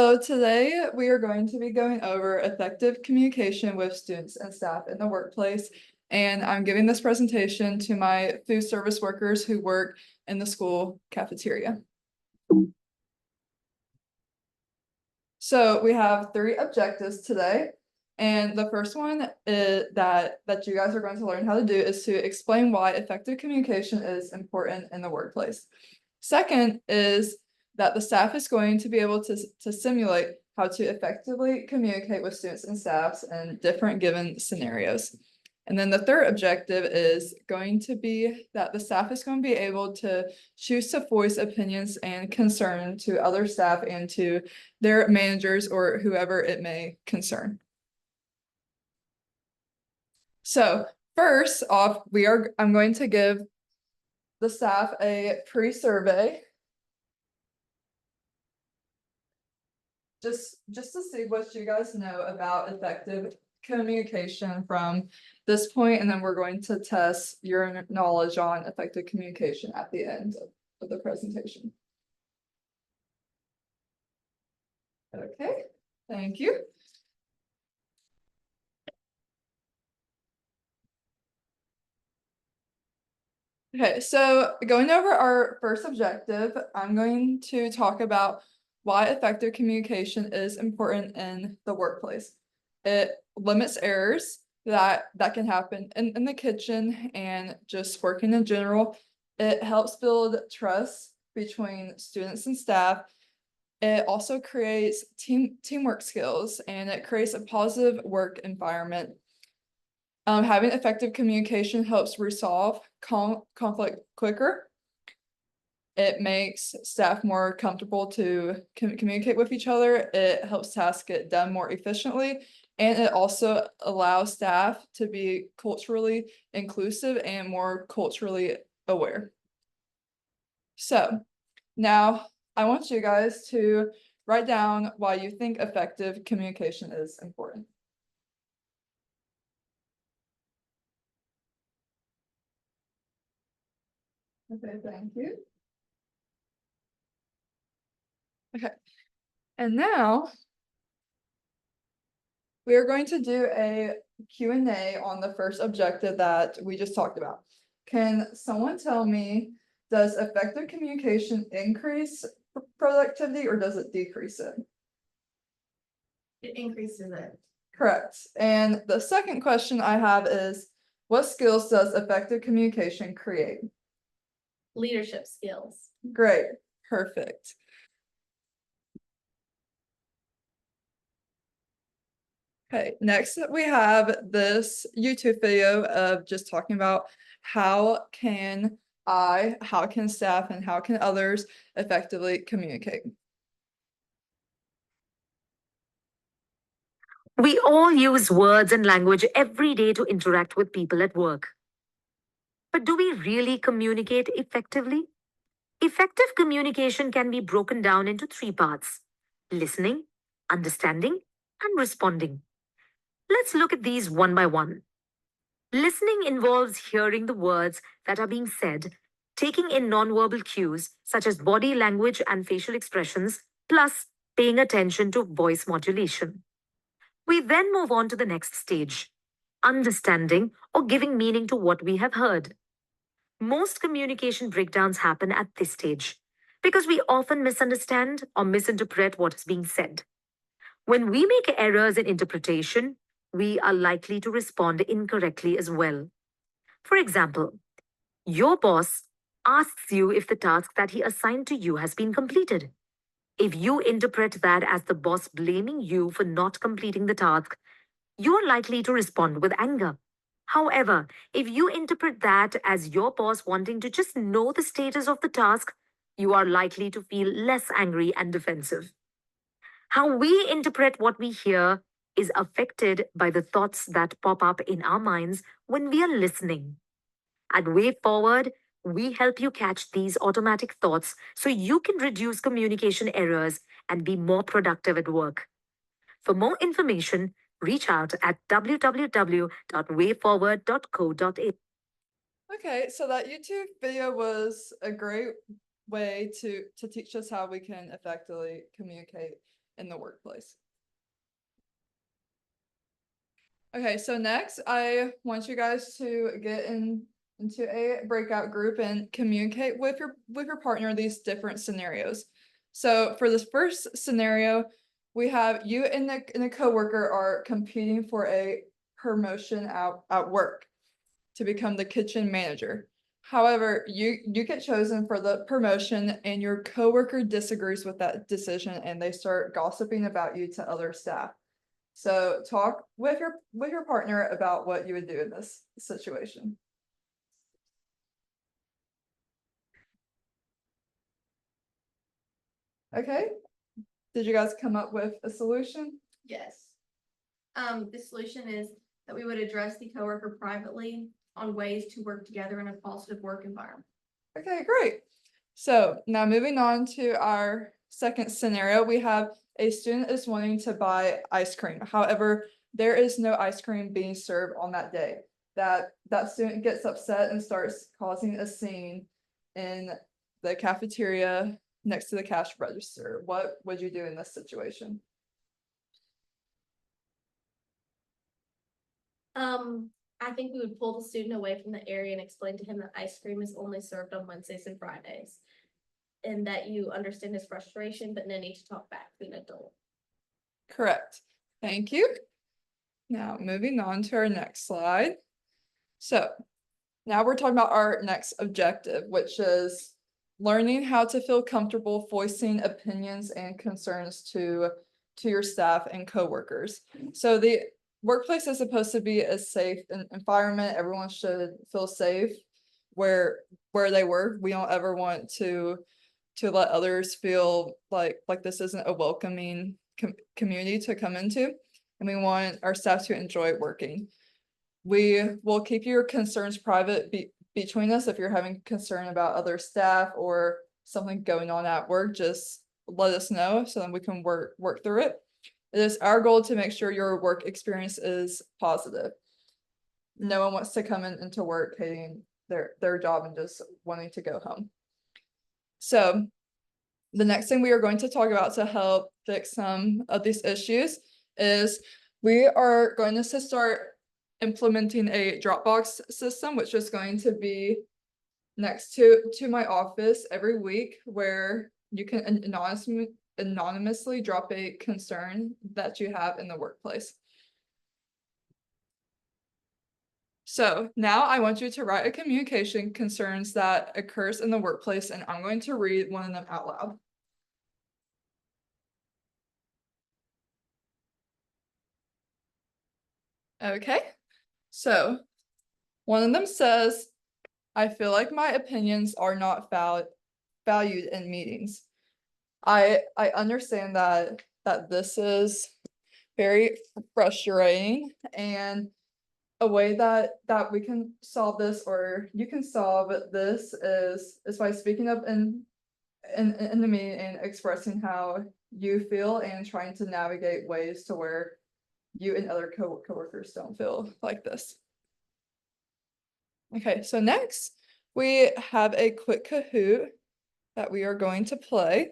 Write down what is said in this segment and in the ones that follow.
So today we are going to be going over effective communication with students and staff in the workplace. And I'm giving this presentation to my food service workers who work in the school cafeteria. So we have 3 objectives today. And the first one is that you guys are going to learn how to do is to explain why effective communication is important in the workplace. Second is that the staff is going to be able to simulate how to effectively communicate with students and staffs in different given scenarios. And then the third objective is going to be that the staff is going to be able to choose to voice opinions and concern to other staff and to their managers or whoever it may concern. So first off, I'm going to give the staff a pre-survey. Just to see what you guys know about effective communication from this point, and then we're going to test your knowledge on effective communication at the end of the presentation. Okay, thank you. Okay, so going over our first objective, I'm going to talk about why effective communication is important in the workplace. It limits errors that can happen in the kitchen and just working in general. It helps build trust between students and staff. It also creates teamwork skills, and it creates a positive work environment. Having effective communication helps resolve conflict quicker. It makes staff more comfortable to communicate with each other. It helps tasks get done more efficiently. And it also allows staff to be culturally inclusive and more culturally aware. So now I want you guys to write down why you think effective communication is important. Okay, thank you. Okay, and now we are going to do a Q&A on the first objective that we just talked about. Can someone tell me, does effective communication increase productivity or does it decrease it? It increases it. Correct. And the second question I have is, what skills does effective communication create? Leadership skills. Great, perfect. Okay, next we have this YouTube video of just talking about how can staff, and how can others effectively communicate. We all use words and language every day to interact with people at work. But do we really communicate effectively? Effective communication can be broken down into 3 parts: listening, understanding, and responding. Let's look at these one by one. Listening involves hearing the words that are being said, taking in nonverbal cues such as body language and facial expressions, plus paying attention to voice modulation. We then move on to the next stage: understanding or giving meaning to what we have heard. Most communication breakdowns happen at this stage because we often misunderstand or misinterpret what is being said. When we make errors in interpretation, we are likely to respond incorrectly as well. For example, your boss asks you if the task that he assigned to you has been completed. If you interpret that as the boss blaming you for not completing the task, you are likely to respond with anger. However, if you interpret that as your boss wanting to just know the status of the task, you are likely to feel less angry and defensive. How we interpret what we hear is affected by the thoughts that pop up in our minds when we are listening. At Way Forward, we help you catch these automatic thoughts so you can reduce communication errors and be more productive at work. For more information, reach out at www.wayforward.co.in. Okay, so that YouTube video was a great way to teach us how we can effectively communicate in the workplace. Okay, so next I want you guys to get into a breakout group and communicate with your partner these different scenarios. So for this first scenario, we have you and the coworker are competing for a promotion at work to become the kitchen manager. However, you get chosen for the promotion and your coworker disagrees with that decision and they start gossiping about you to other staff. So talk with your partner about what you would do in this situation. Okay, did you guys come up with a solution? Yes. The solution is that we would address the coworker privately on ways to work together in a positive work environment. Okay, great. So now moving on to our second scenario, we have a student is wanting to buy ice cream. However, there is no ice cream being served on that day. That student gets upset and starts causing a scene in the cafeteria next to the cash register. What would you do in this situation? I think we would pull the student away from the area and explain to him that ice cream is only served on Wednesdays and Fridays. And that you understand his frustration, but no need to talk back to an adult. Correct. Thank you. Now moving on to our next slide. So now we're talking about our next objective, which is learning how to feel comfortable voicing opinions and concerns to your staff and coworkers. So the workplace is supposed to be a safe environment. Everyone should feel safe where they work. We don't ever want to let others feel like this isn't a welcoming community to come into, and we want our staff to enjoy working. We will keep your concerns private between us. If you're having concern about other staff or something going on at work, just let us know so then we can work through it. It is our goal to make sure your work experience is positive. No one wants to come into work hating their job and just wanting to go home. So the next thing we are going to talk about to help fix some of these issues is we are going to start implementing a Dropbox system, which is going to be next to my office every week, where you can anonymously drop a concern that you have in the workplace. So now I want you to write a communication concerns that occurs in the workplace, and I'm going to read one of them out loud. Okay, so one of them says, I feel like my opinions are not valued in meetings. I understand that this is very frustrating, and a way that we can solve this, or you can solve this, is by speaking up in the meeting and expressing how you feel and trying to navigate ways to where you and other coworkers don't feel like this. Okay, so next we have a quick Kahoot that we are going to play.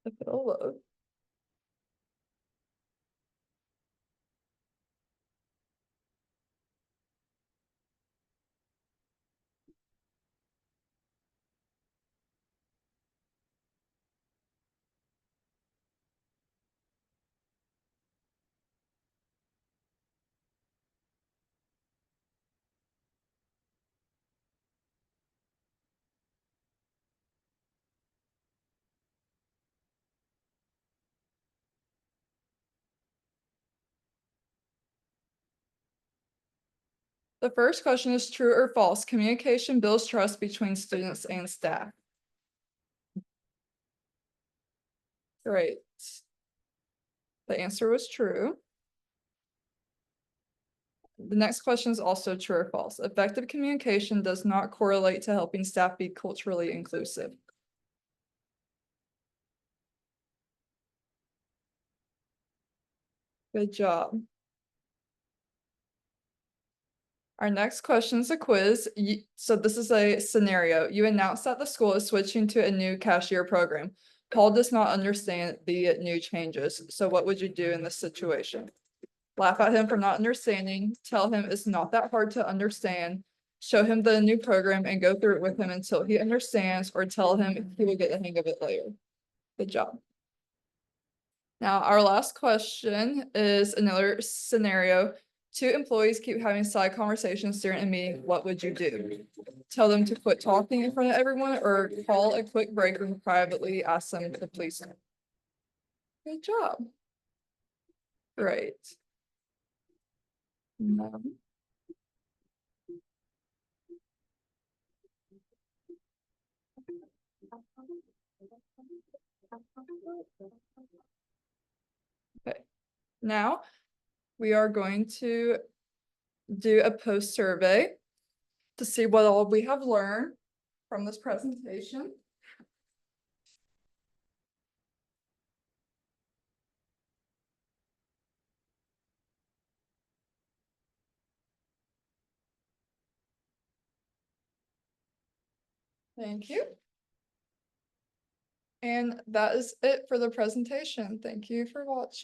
If it'll load. The first question is true or false. Communication builds trust between students and staff. Great. The answer was true. the next question is also true or false. Effective communication does not correlate to helping staff be culturally inclusive. Good job. Our next question is a quiz. So this is a scenario. You announce that the school is switching to a new cashier program. Paul does not understand the new changes. So what would you do in this situation? Laugh at him for not understanding, tell him it's not that hard to understand, show him the new program and go through it with him until he understands, or tell him he will get the hang of it later. Good job. Now, our last question is another scenario. Two employees keep having side conversations during a meeting. What would you do? Tell them to quit talking in front of everyone, or call a quick break and privately ask them to please. Good job. Great. No. Okay, now we are going to do a post survey to see what all we have learned from this presentation. Thank you. And that is it for the presentation. Thank you for watching.